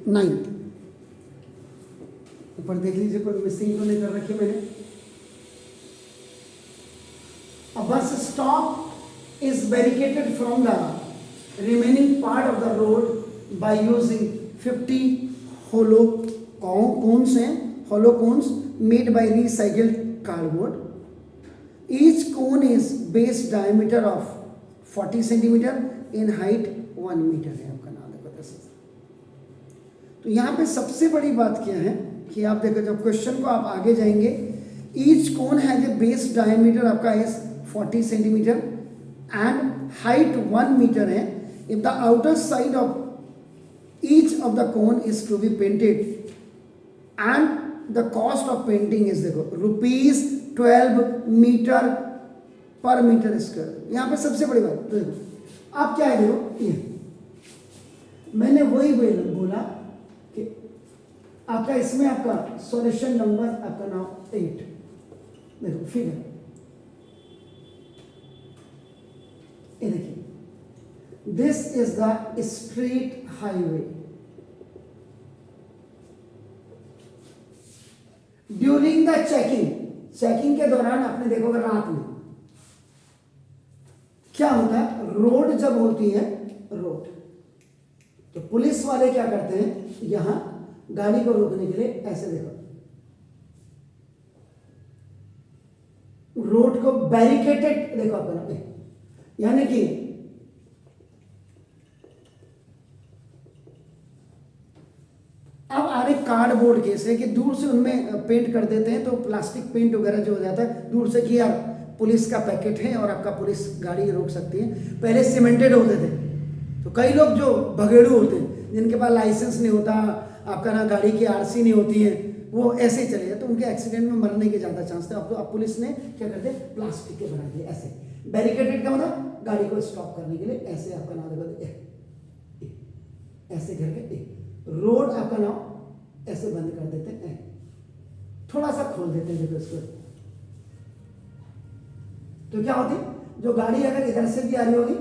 9th। ऊपर देख लीजिए कोई मिसिंग तो नहीं कर रखी मैंने। A bus stop is barricaded from the remaining part of the road by using 50 hollow cones हैं, hollow cones made by recycled cardboard. Each cone is base diameter of 40 centimeter, in height 1 meter है आपका नाम देखो 10। तो यहाँ पे सबसे बड़ी बात क्या है कि आप देखो जब क्वेश्चन को आप आगे जाएंगे, each cone has a base diameter आपका is 40 centimeter and height 1 meter है। If the outer side of each of the cone is to be painted and the cost of painting is देखो ₹12 metre पर metre square. यहाँ पे सबसे बड़ी बात तो देखो आप क्या है देखो, ये मैंने वही बोला कि आपका इसमें आपका सॉल्यूशन नंबर आपका नाम 8 देखो फिगर, ये देखिए this is the street highway. During the checking के दौरान आपने देखोगे रात में क्या होता है, रोड जब होती है रोड तो पुलिस वाले क्या करते हैं, यहां गाड़ी को रोकने के लिए ऐसे देखो रोड को बैरिकेटेड देखो आपका, यानी कि अब आ रहे कार्डबोर्ड केस कि दूर से उनमें पेंट कर देते हैं तो प्लास्टिक पेंट वगैरह जो हो जाता है दूर से कि यार पुलिस का पैकेट है और आपका पुलिस गाड़ी रोक सकती है। पहले सीमेंटेड होते थे तो कई लोग जो भगेड़ू होते हैं जिनके पास लाइसेंस नहीं होता, आपका ना गाड़ी की आरसी नहीं होती है, वो ऐसे ही चले जाते तो उनके एक्सीडेंट में मरने के ज़्यादा चांस थे। अब पुलिस ने क्या करते प्लास्टिक के बना दिए ऐसे बैरिकेटेड का मतलब गाड़ी को स्टॉप करने के लिए ऐसे आपका नाम देखो ऐसे करके रोड आपका नाम ऐसे बंद कर देते हैं, थोड़ा सा खोल देते हैं देखो इसको। तो क्या होती जो गाड़ी अगर इधर से भी आ रही होगी,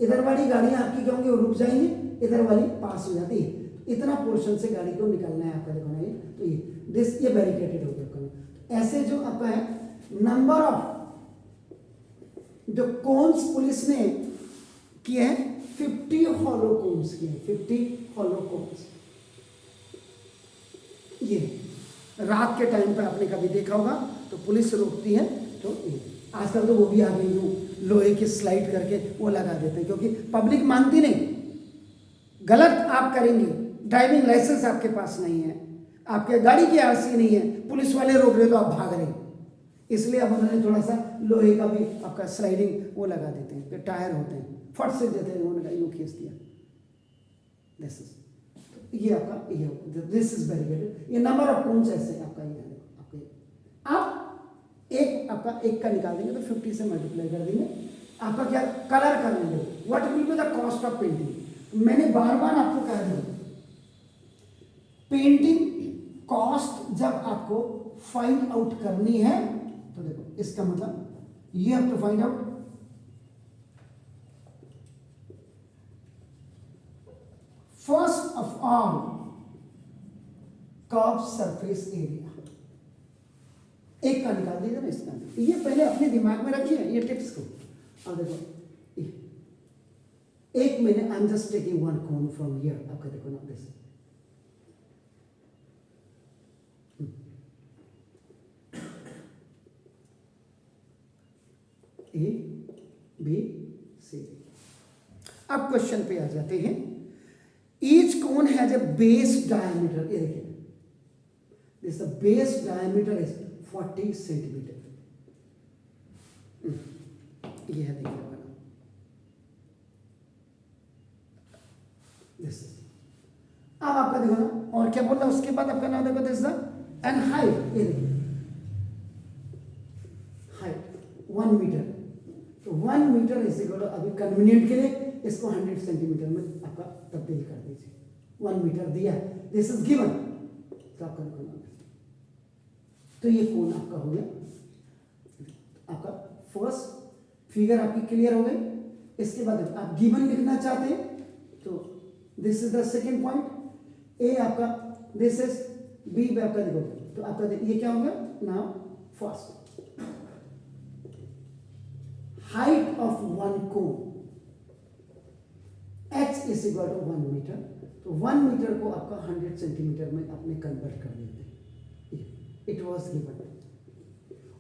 इधर वाली गाड़ियां आपकी क्या होंगी वो रुक जाएंगी, इधर वाली पास हो जाती है। इतना पोर्शन से गाड़ी को निकलना है आपका देखो ना, ये तो ये बैरिकेटेड हो गया। ऐसे जो आपका है नंबर ऑफ जो कोन्स पुलिस ने किए हैं 50 हॉलो कोन्स किए, 50 हॉलो कोन्स। ये रात के टाइम पे आपने कभी देखा होगा तो पुलिस रोकती है तो आजकल तो वो भी आ गई हूँ लोहे की स्लाइड करके वो लगा देते हैं क्योंकि पब्लिक मानती नहीं, गलत आप करेंगे, ड्राइविंग लाइसेंस आपके पास नहीं है, आपके गाड़ी की आरसी नहीं है, पुलिस वाले रोक रहे तो आप भाग रहे, इसलिए अब उन्होंने थोड़ा सा लोहे का भी आपका स्लाइडिंग वो लगा देते हैं, टायर होते हैं फट से देते हैं, उन्होंने यूँ खींच दिया। दिस इज ये आपका ये दिस इज बैरिकेडेड। ये नंबर ऑफ कोन्स ऐसे आपका ये आपका आप एक का निकाल देंगे तो 50 से मल्टीप्लाई कर देंगे। आपका क्या कलर कर लेंगे, what will be the cost of painting. मैंने बार बार आपको कह दिया पेंटिंग कॉस्ट जब आपको फाइंड आउट करनी है तो देखो इसका मतलब ये have to find out first of all curve surface area. एक का निकाल दीजिए ना इसका, ये पहले अपने दिमाग में रखिए ये टिप्स को। अब देखो एक मैंने I am just taking one cone from here, आपका देखो ना दिस ए बी सी। अब क्वेश्चन पे आ जाते हैं। Each cone has a base diameter, ये देखिए this the base diameter is 40 centimetre. ये है देखिए दिस। अब आपका देखो ना और क्या बोल रहा है उसके बाद आपका नाम देखो दिस द एंड हाइट, ये देखिए हाइट 1 मीटर। तो 1 मीटर इसे करो अभी कन्वीनियंट के लिए इसको 100 सेंटीमीटर में आपका तब्दील कर दीजिए। 1 मीटर दिया, दिस इज गिवन, तो आपका तो ये कोण आपका हो गया। आपका फर्स्ट फिगर आपकी क्लियर हो गई। इसके बाद आप गिवन लिखना चाहते हैं तो this is the second point, a आपका दिस इज बी पे आपका देखो, तो आपका ये क्या हो गया now first height of one cone h is equal to 1 metre, तो 1 मीटर को आपका 100 सेंटीमीटर में आपने कन्वर्ट कर देते हैं। इट वॉज गिवन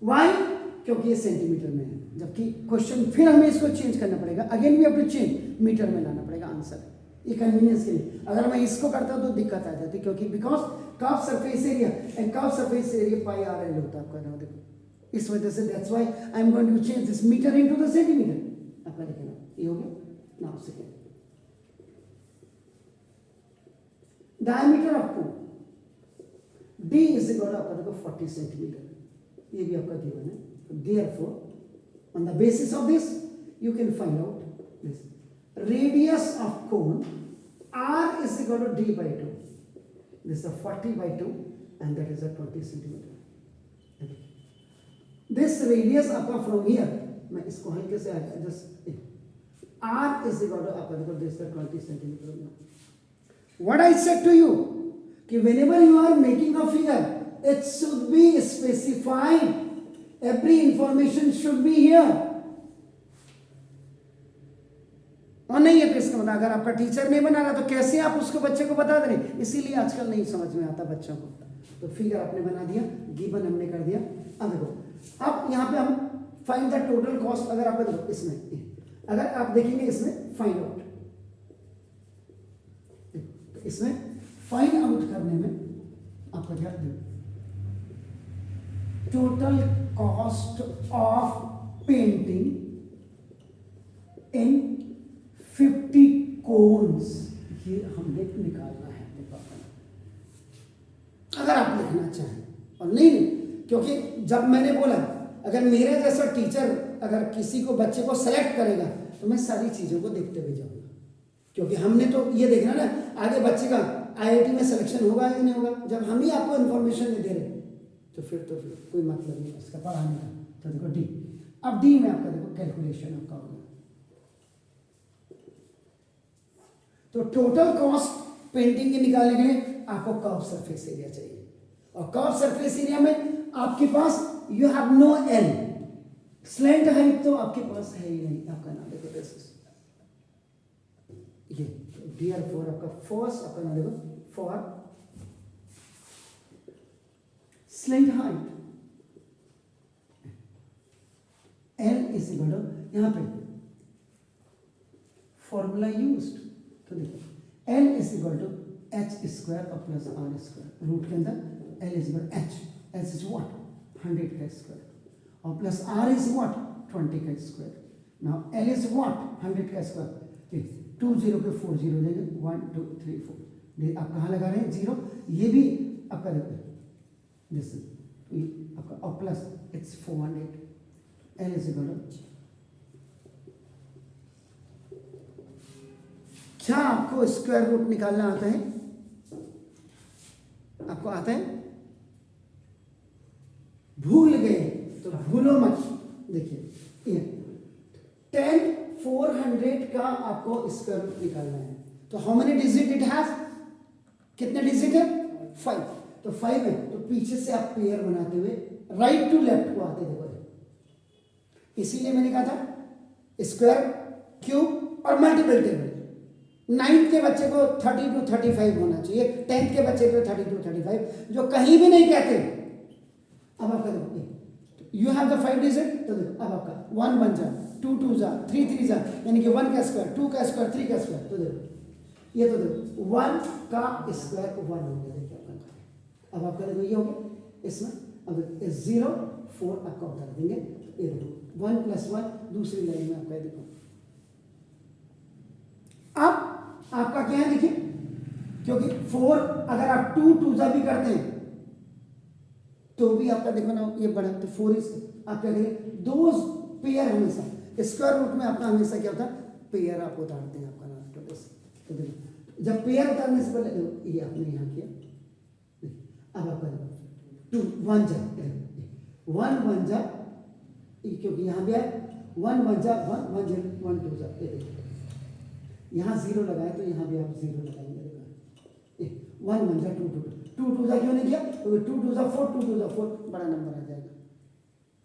वाई, क्योंकि ये सेंटीमीटर में है, जबकि क्वेश्चन फिर हमें इसको चेंज करना पड़ेगा, again we have to change, metre में लाना पड़ेगा आंसर, ये कन्वीनियंस के लिए। अगर मैं इसको करता तो दिक्कत आ जाती, क्योंकि because curve surface area and curve surface area pi r l होता है आपका ना, देखो इस वजह से that's why I am going to change this metre into the centimetre. आपका देखना ये हो गया now second diameter of cone d is equal to आपका देखो 40 सेंटीमीटर, ये भी आपका गिवन है। Therefore, on the basis of this, you can find out this radius of cone r is equal to d by 2. This is a 40 by 2, and that is a 20 centimeter. This radius आपका from here, मैं इसको हल्के से just r is equal to आपका देखो this is 20 centimeter. What I said to you, कि whenever you are making a figure, it should be specified. Every information should be here. और नहीं है तो इसका मतलब अगर आपका टीचर नहीं बना रहा तो कैसे आप उसको बच्चे को बता दे रहे, इसीलिए आजकल नहीं समझ में आता बच्चों को। तो फिगर आपने बना दिया, गिवन हमने कर दिया। अब देखो अब यहाँ पे हम फाइंड द टोटल कॉस्ट, अगर आप देखो इसमें अगर आप देखेंगे इसमें फाइंड आउट, तो इसमें फाइंड आउट करने में आपका क्या total cost of painting in 50 cones, ये हमने निकालना है अपने पापा ने, अगर आप लिखना चाहें। और नहीं क्योंकि जब मैंने बोला अगर मेरे जैसा टीचर अगर किसी को बच्चे को सेलेक्ट करेगा तो मैं सारी चीज़ों को देखते हुए जाऊँगा, क्योंकि हमने तो ये देखना ना आगे बच्चे का IIT में सिलेक्शन होगा या नहीं होगा। जब हम ही आपको इन्फॉर्मेशन नहीं दे रहे तो फिर कोई मतलब नहीं उसका पढ़ाने का। तो देखो डी, अब डी में आपका देखो कैलकुलेशन आपका होगा, तो टोटल कॉस्ट पेंटिंग के निकालने के लिए आपको कर्व सरफेस एरिया चाहिए, और कर्व सरफेस एरिया में आपके पास you have no L, slant height तो आपके पास है ही नहीं। आपका नाम देखो ये डियर फॉर आपका फर्स्ट आपका नाम देखो for slant height L is equal to यहाँ पे फॉर्मूला यूज्ड, तो देखो L is equal to h square और प्लस r स्क्वायर, रूट के अंदर L is equal h, h is what 100 का स्क्वायर और प्लस r इज व्हाट 20 का square. Now L is what 100 का स्क्वायर, 2 0 के 4 0 देंगे 1 2 3 4, आप कहाँ लगा रहे हैं 0, ये भी आपका देखो दिस आपका और plus it's 400, L is equal to क्या आपको स्क्वायर रूट निकालना आता है? आपको आता है? भूल गए तो भूलो मत। देखिए 10 400 का आपको स्क्वायर रूट निकालना है, तो how many digit it has, कितने डिजिट है 5, तो 5 है तो पीछे से आप पेयर बनाते हुए राइट टू लेफ्ट को आते देखो, इसीलिए मैंने कहा था स्क्वायर क्यूब और मल्टीपल टेबल। 9th के बच्चे को 30 to 35 होना चाहिए, 10th के बच्चे को 30 to 35, जो कहीं भी नहीं कहते। अब आपका देखो यू हैव द 5 डिजिट, तो देखो अब आपका 1 1 जा 2 2 जा 3 3 जा, यानी कि 1 का स्क्वायर 2 का स्क्वायर 3 का स्क्वायर, तो देखो ये तो देखो 1 का स्क्वायर 1 हो गया। देखिए आपका अब आपका देखो ये हो गया, इसमें अब 0 4 आपका उतार देंगे, ये देखो 1 + 1 दूसरी लाइन में आपका देखो। अब आपका क्या है देखिए, क्योंकि 4 अगर आप 2 2 जा भी करते हैं तो भी आपका देखो ना ये बढ़ा, तो 4 इज आप क्या करेंगे दो पेयर, हमेशा स्क्वायर रूट में आपका हमेशा क्या होता है पेयर आप उतारते हैं आपका नाम। तो देखो जब पेयर उतारने से पहले देखो ये आपने यहाँ किया, अब आपका देखो 2 1 जा 1 1 जा, क्योंकि यहाँ भी आए 1 1 जा 1 1 0 1 2 जा, ये देखो यहाँ 0 लगाए तो यहाँ भी आप 0 लगाएंगे, 1 1 जा 2 2 2 2 जा क्यों नहीं किया, क्योंकि 2 2 जा 4, 2 2 जा 4 बड़ा नंबर आ जाएगा।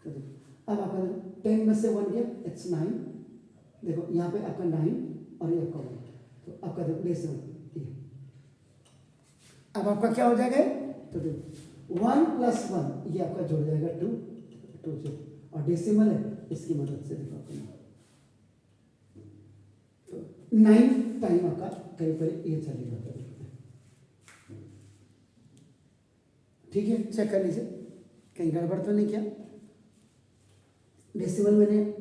तो देखो अब आपका 10 में से 1 गया, इट्स 9। देखो यहाँ पे आपका 9 और ये आपका 1, तो आपका देखो डेसिमल ये। अब आपका क्या हो जाएगा, तो देखो 1 + 1 ये आपका जुड़ जाएगा 2 2 से, और डेसिमल है इसकी मदद से देखो आपका 9 टाइम आपका करीब ये चलेगा। ठीक है, चेक कर लीजिए कहीं गड़बड़ तो नहीं किया। डेसिमल मैंने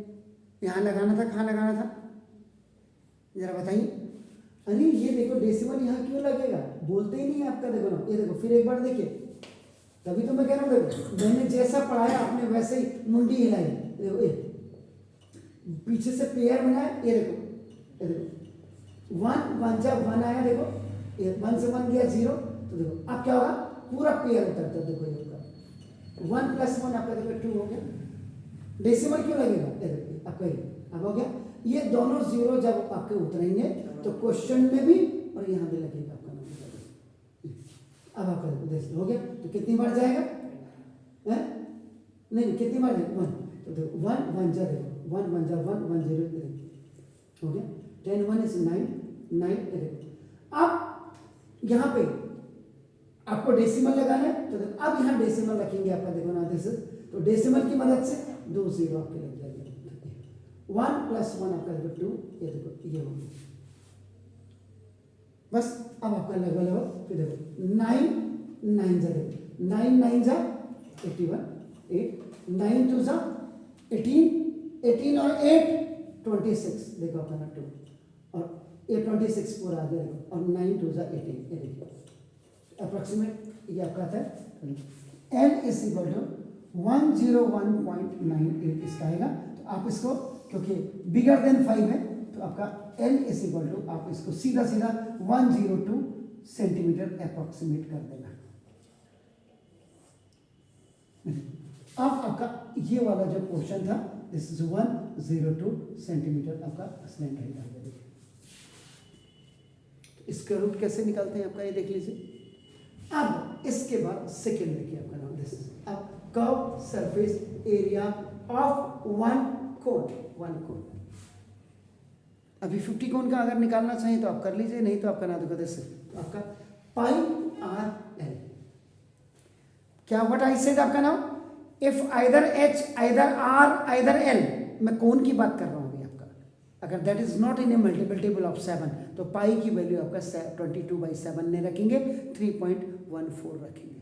यहाँ लगाना था, कहाँ लगाना था जरा बताइए। अरे ये देखो डेसिमल यहाँ क्यों लगेगा, बोलते ही नहीं है आपका। देखो ना, ये देखो फिर एक बार देखिए, तभी तो मैं कह रहा हूँ देखो मैंने जैसा पढ़ाया आपने वैसे ही मुंडी हिलाई। देखो ये पीछे से पेयर बनाया, ये देखो 1 1 जा 1 आया, देखो ये 1 से 1 गया 0, तो देखो अब क्या होगा, पूरा पेयर उतरता है। देखो ये होगा 1 + 1 आपका देखो 2 हो गया। डेसिमल क्यों लगेगा, देखो आपका अब हो गया। ये दोनों 0 जब आपके उतरेंगे तो क्वेश्चन में भी और यहाँ भी लगेगा आपका नंबर। अब आपका देखो हो गया, तो कितनी बार जाएगा, नहीं कितनी बार जाएगा 1, तो देखो 1 1 जा, देखो 1 1 जा 1 1 0 हो गया। 10 1 इज 9 9। देखो अब यहाँ पे आपको डेसिमल लगाना है, तो देखो अब यहाँ डेसिमल रखेंगे आपका, देखो ना दिस, तो डेसिमल की मदद से 2 0 आपके लग जाएंगे। 1 + 1 आपका देखो 2, ये देखो ये हो गया बस। अब आपका लगभग लगभग फिर देखो 9 9 जा, देखो 9 9 जा 81 8, 9 2 जा 18 18 और 8 26, देखो आपका 2 और ये 26 पूरा आ गया देखो, और 9 2 जा 18, ये देखिए अप्रोक्सीमेट ये आपका आता है। L = 101.98 इसका आएगा। तो आप इसको क्योंकि बिगर देन 5 है तो आपका L = आप इसको सीधा सीधा 102 सेंटीमीटर अप्रोक्सीमेट कर देना। अब आपका ये वाला जो पोर्शन था दिस इज 102 सेंटीमीटर आपका स्लैंट हाइट आ गया। इसका रूट कैसे निकालते हैं आपका ये देख लीजिए। अब इसके बाद सेकेंड देखिए आपका नाम दिस इज अब curve surface area of one कोन। अभी 50 कोन का अगर निकालना चाहिए तो आप कर लीजिए, नहीं तो आपका ना देखो दिस तो आपका πr/l। क्या व्हाट आई सेड आपका नाम, if either h either r either l, मैं कोन की बात कर रहा हूं अभी आपका। अगर that is not in A multiple table of 7 तो पाई की वैल्यू आपका 22/7 में रखेंगे, 3.14 रखेंगे।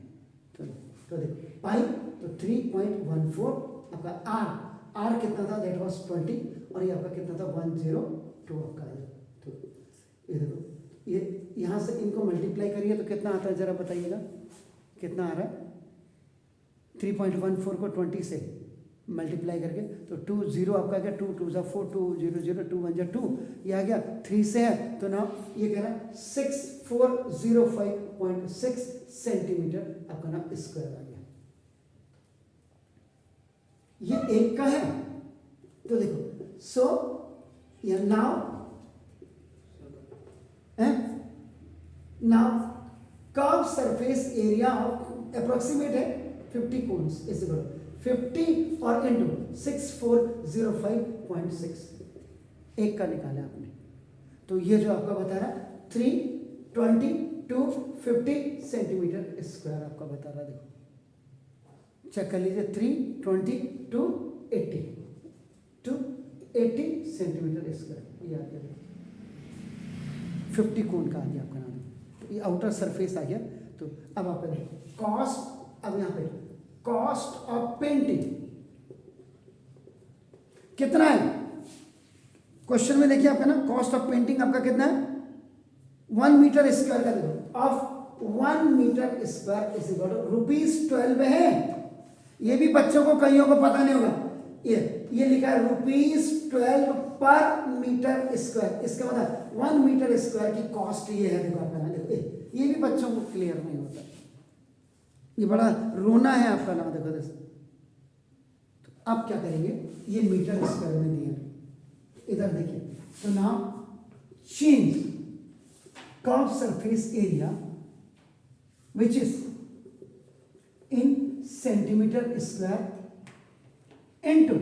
तो देखो पाई तो 3.14 आपका r कितना था, दैट वाज 20, और ये आपका कितना था 102 आपका है। तो ये देखो ये यहाँ से इनको मल्टीप्लाई करिए तो कितना आता है जरा बताइएगा, कितना आ रहा है। 3.14 को 20 से मल्टीप्लाई करके तो 2 0 आपका गया, 2 2 4 2 0 0 2 1 2, ये आ गया 3 से है तो ना ये कह रहा है 6405.6 सेंटीमीटर आपका ना स्क्वायर आ गया। ये एक का है तो देखो सो ये now curve surface area of approximate है 50 कोन्स इज इक्वल 50 और इंटू 6405.6 एक का निकाला आपने, तो ये जो आपका बता रहा है 320 सेंटीमीटर स्क्वायर आपका बता रहा है। देखो चेक कर लीजिए 320 to 80 सेंटीमीटर स्क्वायर ये आ गया। 50 कोण का आ गया आपका नाम, तो ये आउटर सरफेस आ गया। तो अब आप कॉस्ट, अब यहाँ पे कॉस्ट ऑफ पेंटिंग कितना है क्वेश्चन में देखिए आपका ना, कॉस्ट ऑफ पेंटिंग आपका कितना है 1 मीटर स्क्वायर का, देखो of 1 metre square is equal to ₹12 है। ये भी बच्चों को कईयों को पता नहीं होगा, ये लिखा है ₹12 पर मीटर स्क्वायर, इसका मतलब 1 मीटर स्क्वायर की कॉस्ट ये है। देखो आपका ना, देखो ये भी बच्चों को क्लियर नहीं होता, ये बड़ा रोना है आपका नाम। देखो तो अब क्या करेंगे, ये मीटर स्क्वायर में दिया, इधर देखिए तो now change curve surface area which is in centimetre square into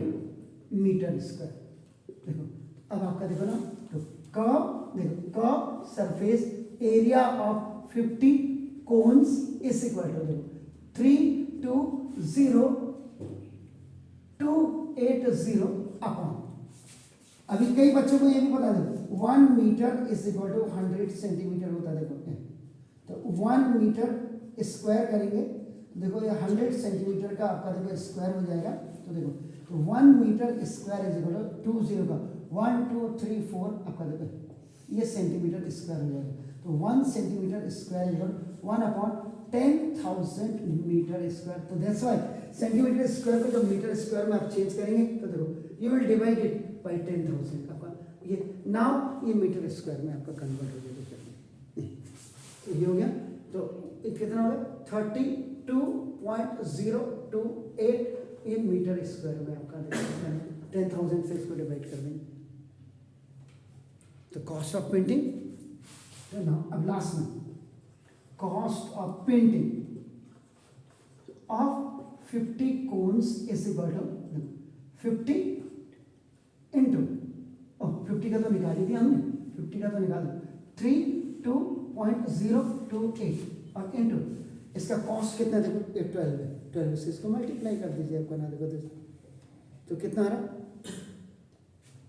metre square. देखो अब आपका देखो ना, तो कर्व देखो, curve surface area of 50 cones is equal to देखो 320,280 अपॉन, अभी कई बच्चों को ये भी पता है 1 metre is equal to 100 centimetre होता है। देखो तो 1 मीटर स्क्वायर करेंगे, देखो ये 100 सेंटीमीटर का आपका देखो स्क्वायर हो जाएगा। तो देखो तो 1 metre square is equal to 20 का 1 2 3 4 आपका देखो ये सेंटीमीटर स्क्वायर हो जाएगा। तो 1 centimetre square is 1 upon 10,000 metre square. तो दैट्स व्हाई सेंटीमीटर स्क्वायर को जब मीटर स्क्वायर में आप चेंज करेंगे तो देखो you will divide it by 10,000 आपका ये नाउ ये मीटर स्क्वायर में आपका कन्वर्ट हो जाएगा। तो ये हो गया, तो ये कितना हो गया 32.028 ये मीटर स्क्वायर में आपका 10,000 से इसको डिवाइड कर देंगे। तो कॉस्ट ऑफ पेंटिंग, तो ना अब लास्ट में cost of painting of 50 cones is equal to 50 into 50 का तो निकाल ही दिया हमने, 50 का तो निकाल दिया 32.028 और इंटू इसका कॉस्ट कितना देखो 12 है, 12 से इसको मल्टीप्लाई कर दीजिए आपका ना देखो तो कितना आ रहा,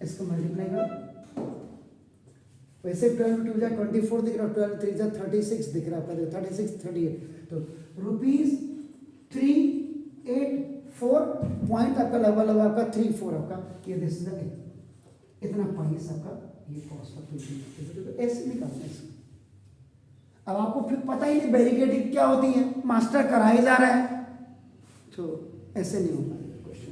इसको मल्टीप्लाई करो, वैसे 12 2 जा 24 दिख रहा, 12 3 जा 36 दिख रहा आपका, 36 38 तो ₹384 पॉइंट आपका लगभग आपका 34 आपका ये दिस इज इतना प्राइस आपका ये कॉस्ट ऑफ पेंटिंग। ऐसे निकालना है इसको। अब आपको फिर पता ही नहीं बैरिकेडिंग क्या होती है, मास्टर कराए जा रहा है, तो ऐसे नहीं होगा क्वेश्चन।